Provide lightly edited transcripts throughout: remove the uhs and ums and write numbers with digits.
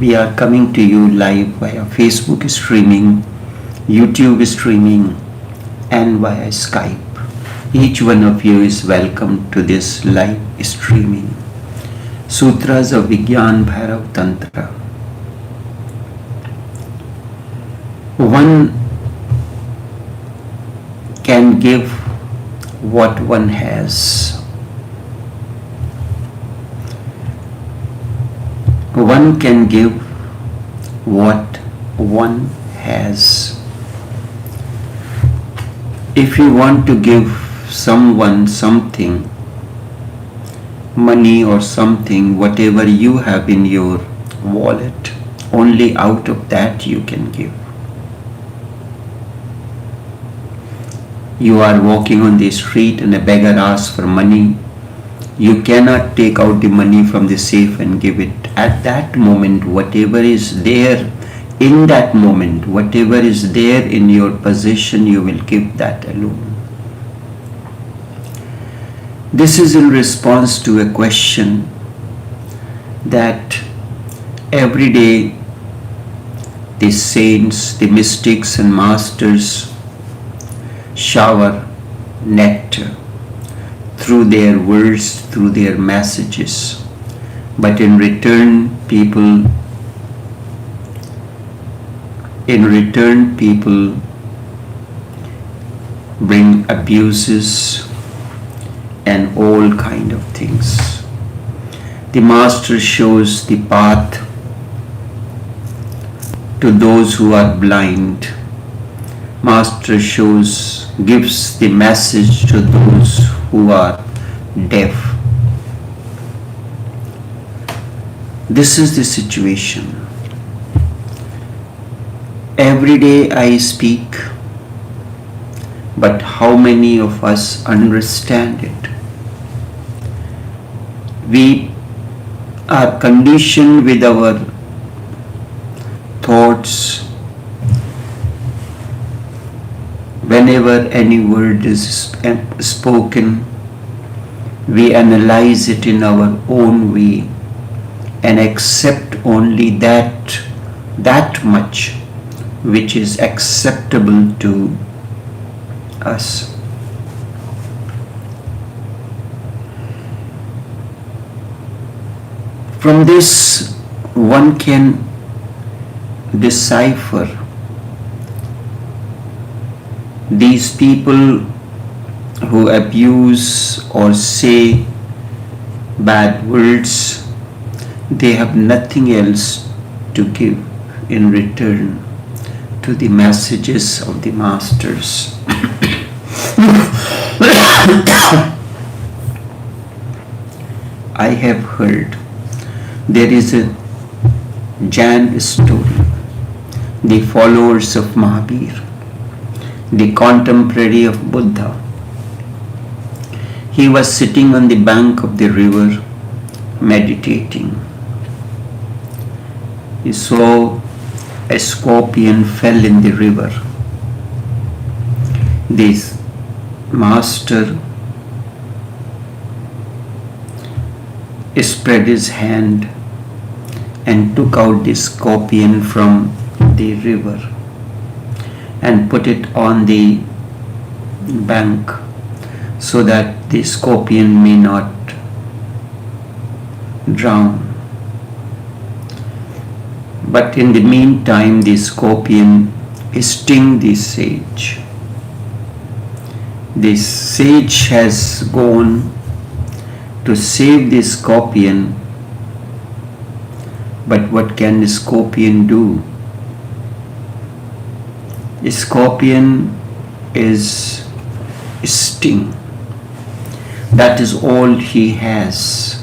We are coming to you live via Facebook streaming, YouTube streaming, and via Skype. Each one of you is welcome to this live streaming. Sutras of Vigyan Bhairav Tantra. One can give what one has. One can give what one has. If you want to give someone something, money or something, whatever you have in your wallet, only out of that you can give. You are walking on the street and a beggar asks for money. You cannot take out the money from the safe and give it. At that moment, whatever is there in that moment, whatever is there in your possession, you will give that alone. This is in response to a question that every day the saints, the mystics and masters shower nectar through their words, through their messages. But in return, people bring abuses and all kind of things. The Master shows the path to those who are blind. Master gives the message to those who are deaf. This is the situation. Every day I speak, but how many of us understand it? We are conditioned with our thoughts. Whenever any word is spoken, we analyze it in our own way and accept only that much which is acceptable to us. From this, one can decipher these people who abuse or say bad words. They have nothing else to give in return to the messages of the masters. I have heard there is a Jain story. The followers of Mahavir, the contemporary of Buddha, he was sitting on the bank of the river meditating. He saw a scorpion fell in the river. This master spread his hand and took out the scorpion from the river and put it on the bank so that the scorpion may not drown. But in the meantime, the scorpion stung the sage. The sage has gone to save the scorpion, but what can the scorpion do? The scorpion is sting. That is all he has.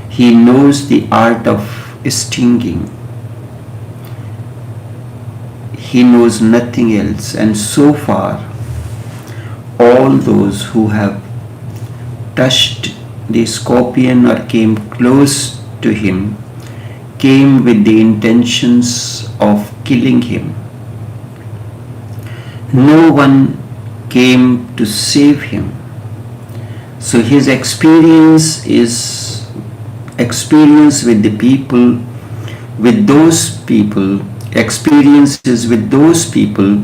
He knows the art of stinging. He knows nothing else, and so far all those who have touched the scorpion or came close to him came with the intentions of killing him. No one came to save him. So his experience with the people with those people, experiences with those people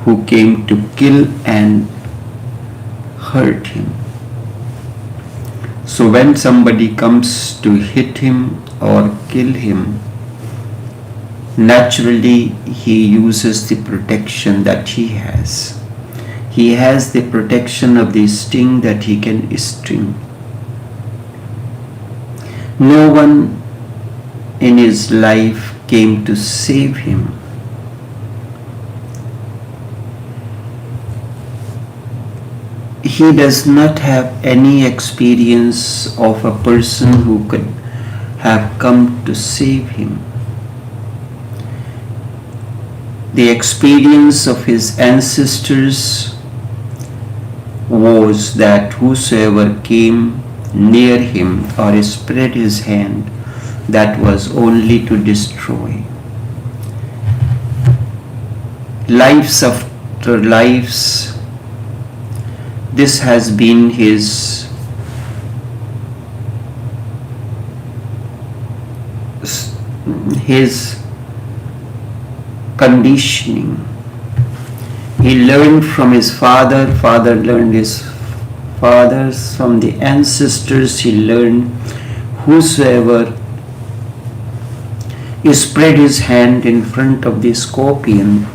who came to kill and hurt him. So when somebody comes to hit him or kill him, naturally he uses the protection that he has. He has the protection of the sting that he can sting. No one in his life came to save him. He does not have any experience of a person who could have come to save him. The experience of his ancestors was that whosoever came near him or spread his hand, that was only to destroy. Lives after lives, this has been his conditioning. He learned from his father, father learned his fathers, from the ancestors he learned whosoever spread his hand in front of the scorpion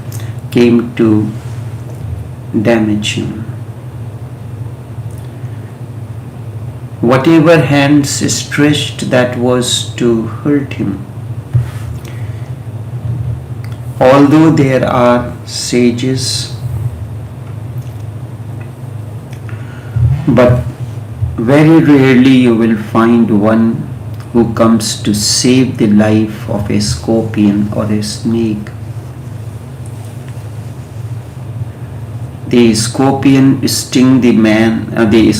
came to damage him. Whatever hands stretched, that was to hurt him. Although there are sages, but very rarely you will find one who comes to save the life of a scorpion or a snake. The scorpion stung the man, the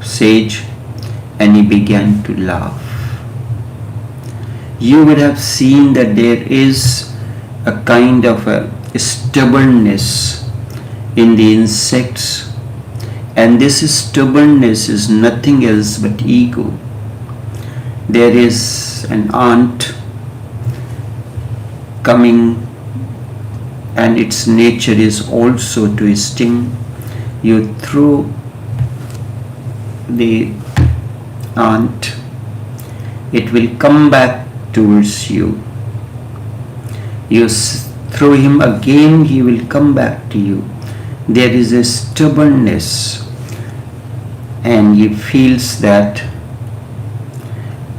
sage, and he began to laugh. You would have seen that there is a kind of a stubbornness in the insects, and this stubbornness is nothing else but ego. There is an ant coming, and its nature is also to sting. You throw the ant, it will come back towards you. You throw him again, he will come back to you. There is a stubbornness, and he feels that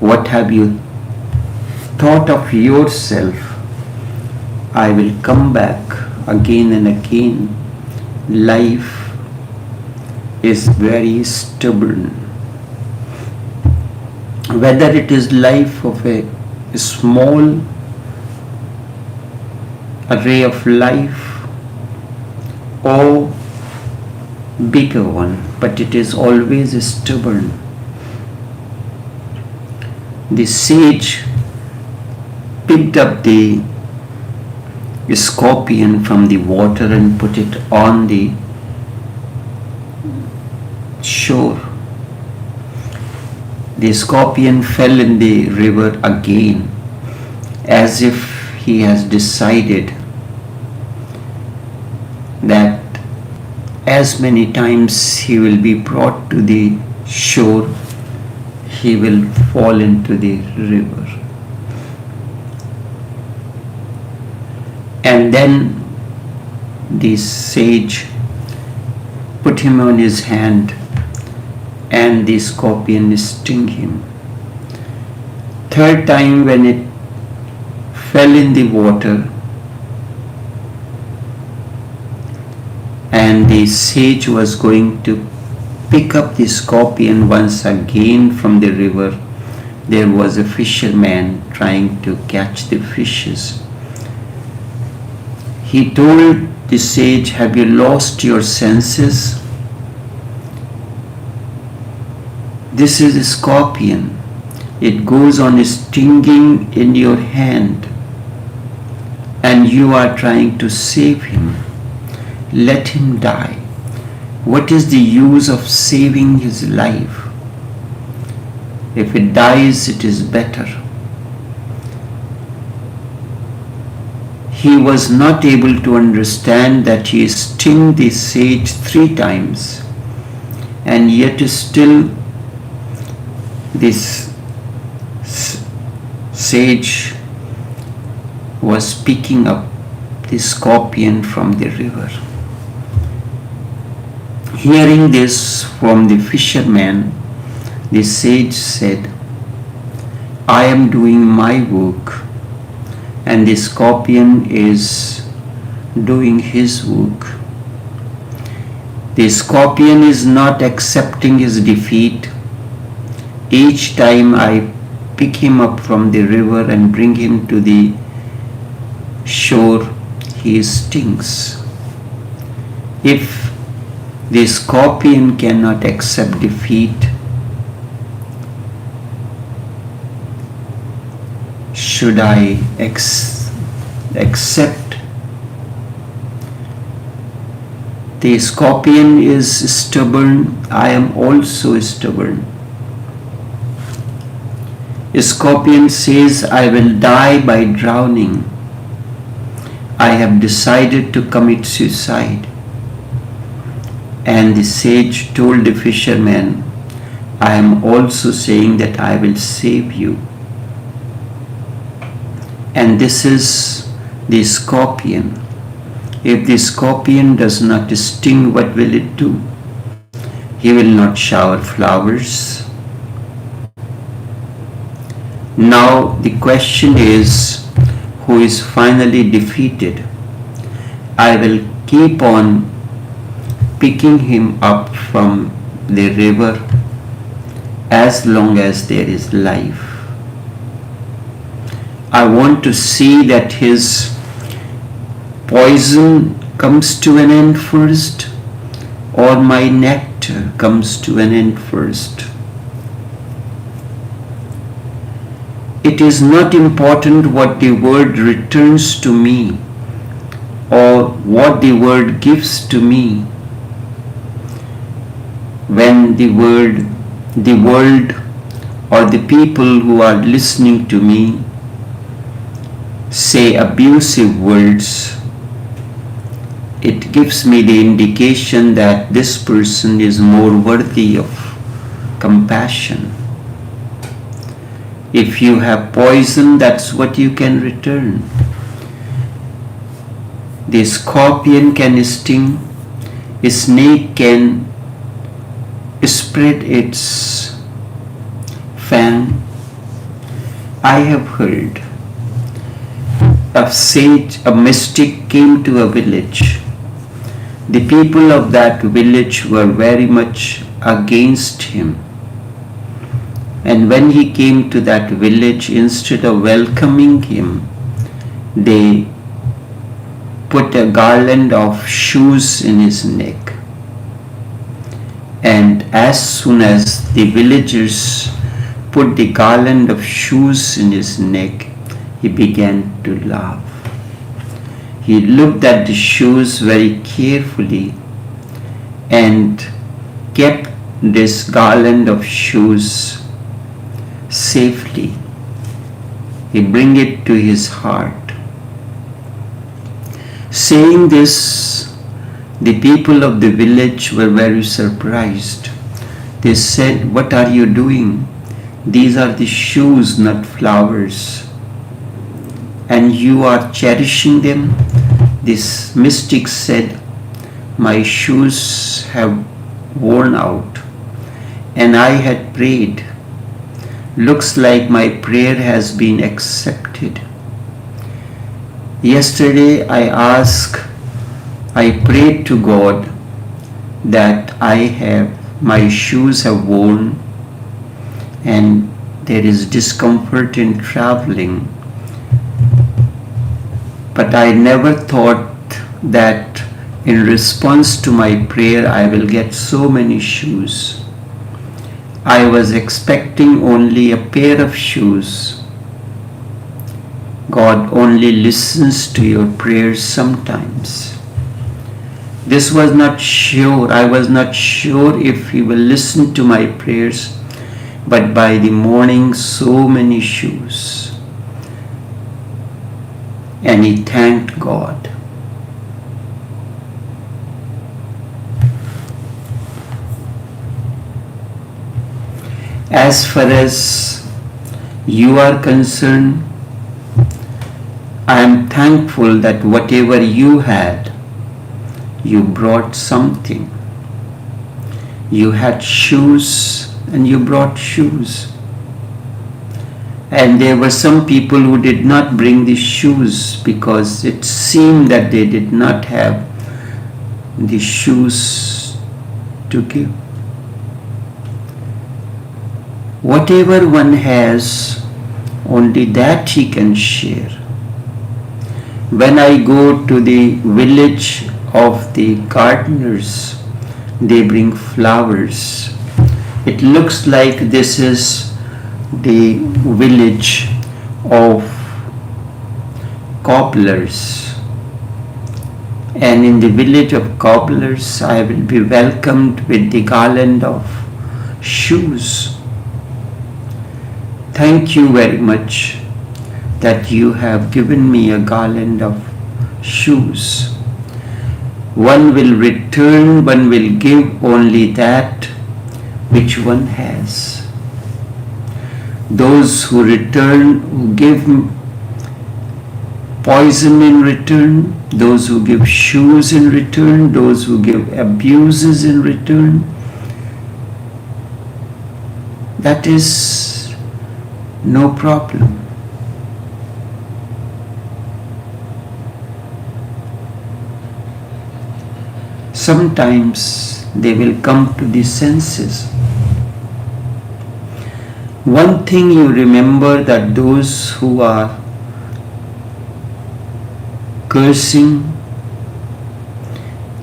what have you thought of yourself? I will come back again and again. Life is very stubborn. Whether it is life of a small array of life or bigger one, but it is always stubborn. The sage picked up the scorpion from the water and put it on the shore. The scorpion fell in the river again, as if he has decided that as many times he will be brought to the shore, he will fall into the river. And then the sage put him on his hand, and the scorpion stung him. Third time, when it fell in the water, and the sage was going to pick up the scorpion once again from the river, there was a fisherman trying to catch the fishes. He told the sage, "Have you lost your senses? This is a scorpion. It goes on stinging in your hand, and you are trying to save him. Let him die. What is the use of saving his life? If it dies, it is better." he was not able to understand that he stung the sage 3 times, and yet still this sage was picking up the scorpion from the river. Hearing this from the fisherman, the sage said, I am doing my work, and the scorpion is doing his work. The scorpion is not accepting his defeat. Each time I pick him up from the river and bring him to the shore, he stings. If the scorpion cannot accept defeat, should I accept? The scorpion is stubborn, I am also stubborn. A scorpion says, I will die by drowning. I have decided to commit suicide. And the sage told the fisherman, I am also saying that I will save you. And this is the scorpion. If the scorpion does not sting, what will it do? He will not shower flowers. Now the question is, who is finally defeated? I will keep on picking him up from the river as long as there is life. I want to see that his poison comes to an end first, or my nectar comes to an end first. It is not important what the world returns to me or what the world gives to me. When the world or the people who are listening to me say abusive words, it gives me the indication that this person is more worthy of compassion. If you have poison, that's what you can return. The scorpion can sting, a snake can spread its fang. I have heard a sage, a mystic came to a village. The people of that village were very much against him. And when he came to that village, instead of welcoming him, they put a garland of shoes in his neck. And as soon as the villagers put the garland of shoes in his neck, he began to laugh. He looked at the shoes very carefully and kept this garland of shoes safely. He bring it to his heart. Saying this, the people of the village were very surprised. They said, "What are you doing? These are the shoes, not flowers. And you are cherishing them?" This mystic said, "My shoes have worn out, and I had prayed. Looks like my prayer has been accepted. Yesterday I prayed to God that my shoes have worn and there is discomfort in traveling. But I never thought that in response to my prayer I will get so many shoes. I was expecting only a pair of shoes. God only listens to your prayers sometimes." I was not sure if He will listen to my prayers, but by the morning so many shoes. and he thanked God. As far as you are concerned, I am thankful that whatever you had, you brought something. You had shoes and you brought shoes. And there were some people who did not bring the shoes because it seemed that they did not have the shoes to give. Whatever one has, only that he can share. When I go to the village of the gardeners, they bring flowers. It looks like this is the village of cobblers. And in the village of cobblers, I will be welcomed with the garland of shoes. Thank you very much that you have given me a garland of shoes. One will return, one will give only that which one has. Those who return, who give poison in return, those who give shoes in return, those who give abuses in return, that is no problem. Sometimes they will come to the senses. One thing you remember, that those who are cursing,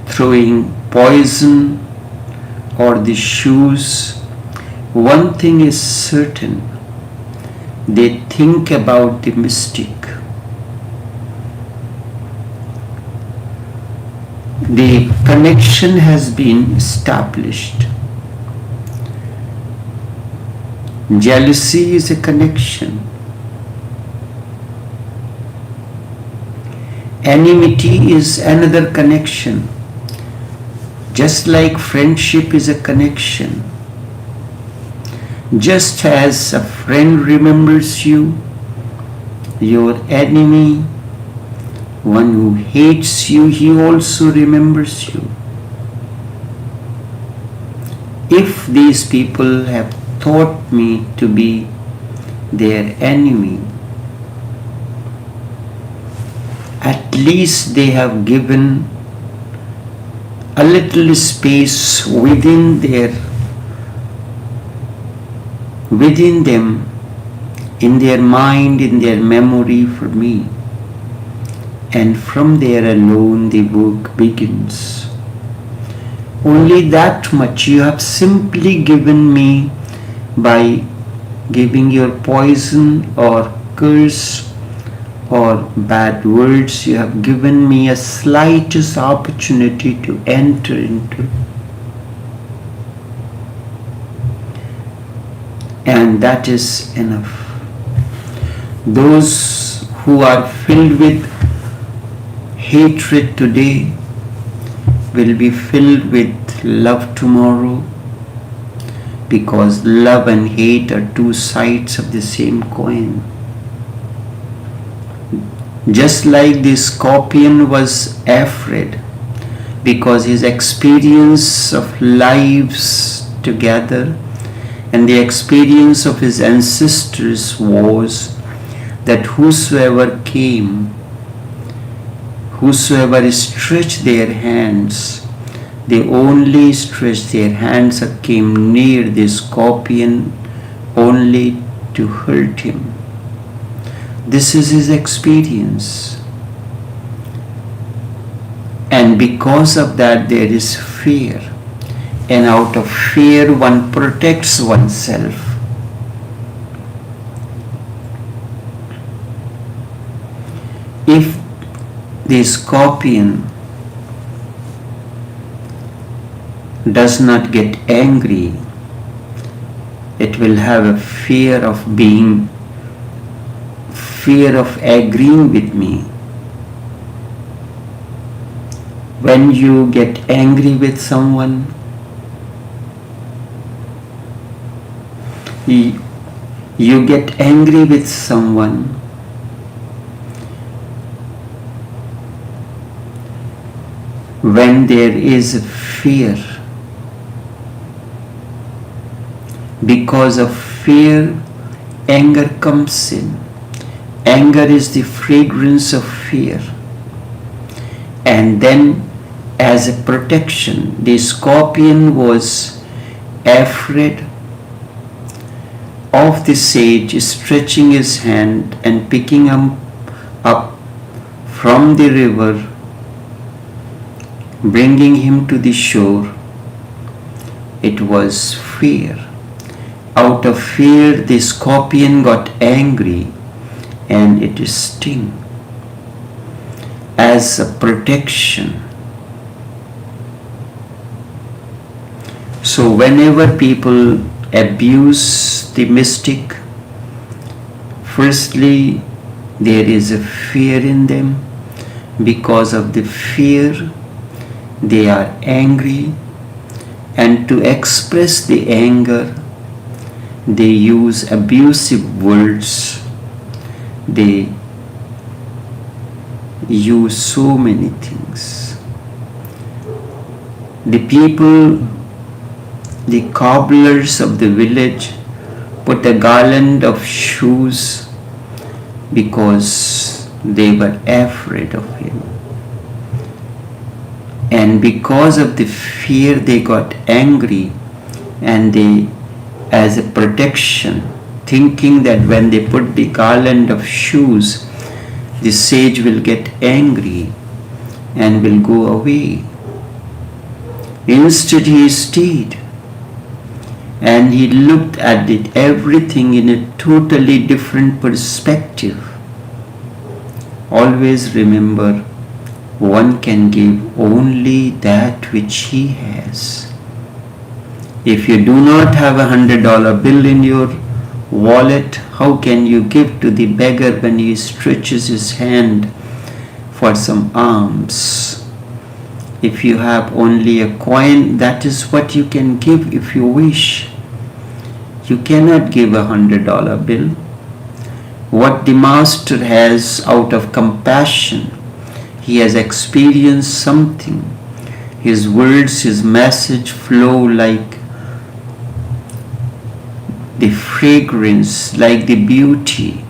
throwing poison or the shoes, one thing is certain, they think about the mystic. The connection has been established. Jealousy is a connection. Enmity is another connection. Just like friendship is a connection. Just as a friend remembers you, your enemy, one who hates you, he also remembers you. If these people have thought me to be their enemy, at least they have given a little space within them, in their mind, in their memory for me. And from there alone the work begins. Only that much you have simply given me by giving your poison or curse or bad words. You have given me a slightest opportunity to enter into. And that is enough. Those who are filled with hatred today will be filled with love tomorrow, because love and hate are two sides of the same coin. Just like the scorpion was afraid because his experience of lives together and the experience of his ancestors was that whosoever came, whosoever stretched their hands, they only stretched their hands and came near the scorpion only to hurt him. This is his experience. And because of that there is fear. And out of fear one protects oneself. If the scorpion does not get angry, it will have a fear of agreeing with me. When you get angry with someone, you get angry with someone, when there is fear. Because of fear, anger comes in. Anger is the fragrance of fear. And then, as a protection, the scorpion was afraid of the sage stretching his hand and picking him up from the river, bringing him to the shore. It was fear. Out of fear, the scorpion got angry and it stung as a protection. So whenever people abuse the mystic, firstly, there is a fear in them. Because of the fear, they are angry, and to express the anger, they use abusive words. They use so many things. The people, the cobblers of the village, put a garland of shoes because they were afraid of him. And because of the fear, they got angry, and they, as a protection, thinking that when they put the garland of shoes, the sage will get angry and will go away. Instead, he stayed and he looked at it, everything in a totally different perspective. Always remember, one can give only that which he has. If you do not have $100 bill in your wallet, how can you give to the beggar when he stretches his hand for some alms? If you have only a coin, that is what you can give if you wish. You cannot give $100 bill. What the master has out of compassion, he has experienced something. His words, his message flow like the fragrance, like the beauty.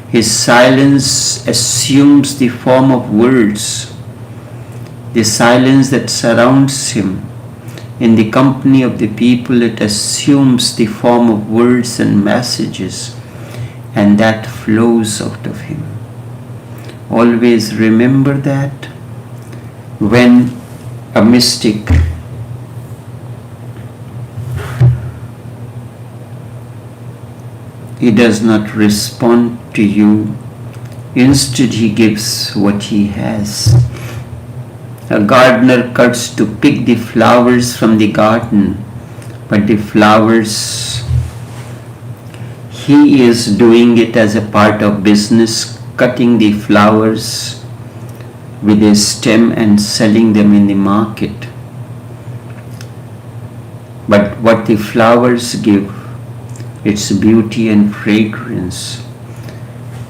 His silence assumes the form of words. The silence that surrounds him, in the company of the people, it assumes the form of words and messages, and that flows out of him. Always remember that when a mystic he does not respond to you, instead he gives what he has. A gardener cuts to pick the flowers from the garden, but the flowers, he is doing it as a part of business, cutting the flowers with a stem and selling them in the market. But what the flowers give, its beauty and fragrance,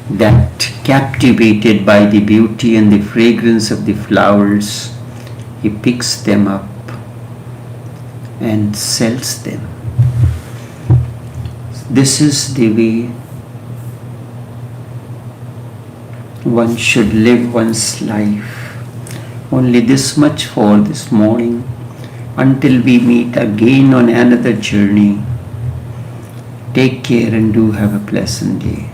that captivated by the beauty and the fragrance of the flowers, he picks them up and sells them. This is the way one should live one's life. Only this much for this morning. Until we meet again on another journey, take care and do have a pleasant day.